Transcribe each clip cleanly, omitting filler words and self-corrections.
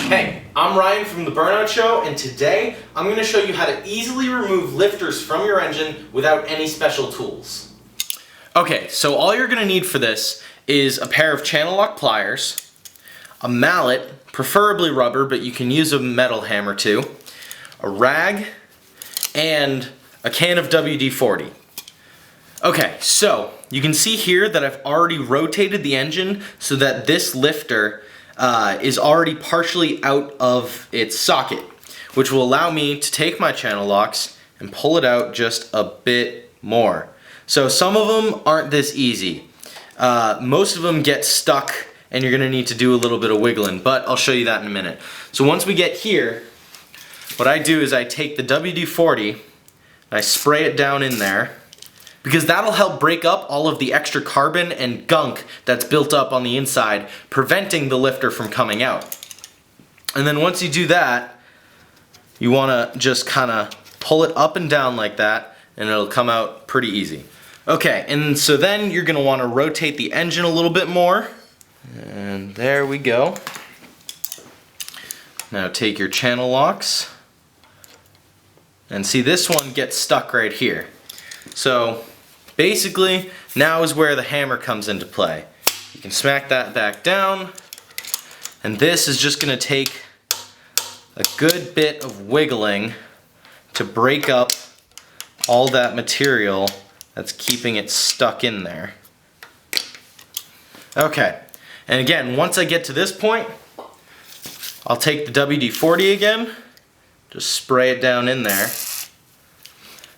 Hey, I'm Ryan from the Burnout Show, and today I'm going to show you how to easily remove lifters from your engine without any special tools. Okay, so all you're going to need for this is a pair of channel lock pliers, a mallet, preferably rubber, but you can use a metal hammer too, a rag, and a can of WD-40. Okay, so you can see here that I've already rotated the engine so that this lifter is already partially out of its socket, which will allow me to take my channel locks and pull it out just a bit more. So some of them aren't this easy. Most of them get stuck and you're gonna need to do a little bit of wiggling, but I'll show you that in a minute. So once we get here, what I do is I take the WD-40 and I spray it down in there, because that'll help break up all of the extra carbon and gunk that's built up on the inside, preventing the lifter from coming out. And then once you do that, you want to just kind of pull it up and down like that, and it'll come out pretty easy. Okay, and so then you're going to want to rotate the engine a little bit more. And there we go. Now take your channel locks. And see, this one gets stuck right here. So basically, now is where the hammer comes into play. You can smack that back down, and this is just going to take a good bit of wiggling to break up all that material that's keeping it stuck in there. Okay, and again, once I get to this point, I'll take the WD-40 again, just spray it down in there,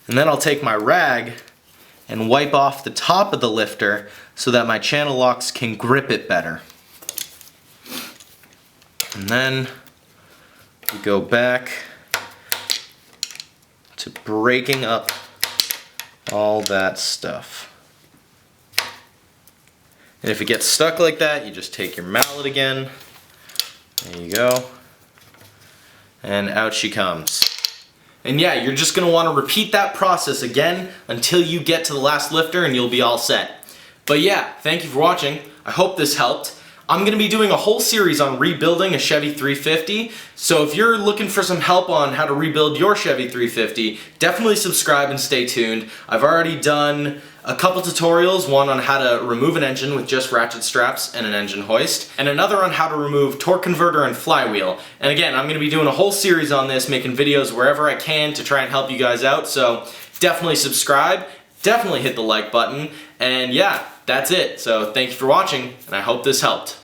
and then I'll take my rag and wipe off the top of the lifter so that my channel locks can grip it better. And then we go back to breaking up all that stuff. And if it gets stuck like that, you just take your mallet again. There you go. And out she comes. And yeah, you're just going to want to repeat that process again until you get to the last lifter and you'll be all set. But yeah, thank you for watching. I hope this helped. I'm going to be doing a whole series on rebuilding a Chevy 350. So if you're looking for some help on how to rebuild your Chevy 350, definitely subscribe and stay tuned. I've already done a couple tutorials, one on how to remove an engine with just ratchet straps and an engine hoist, and another on how to remove torque converter and flywheel. And again, I'm going to be doing a whole series on this, making videos wherever I can to try and help you guys out, so definitely subscribe, definitely hit the like button, and yeah, that's it. So thank you for watching, and I hope this helped.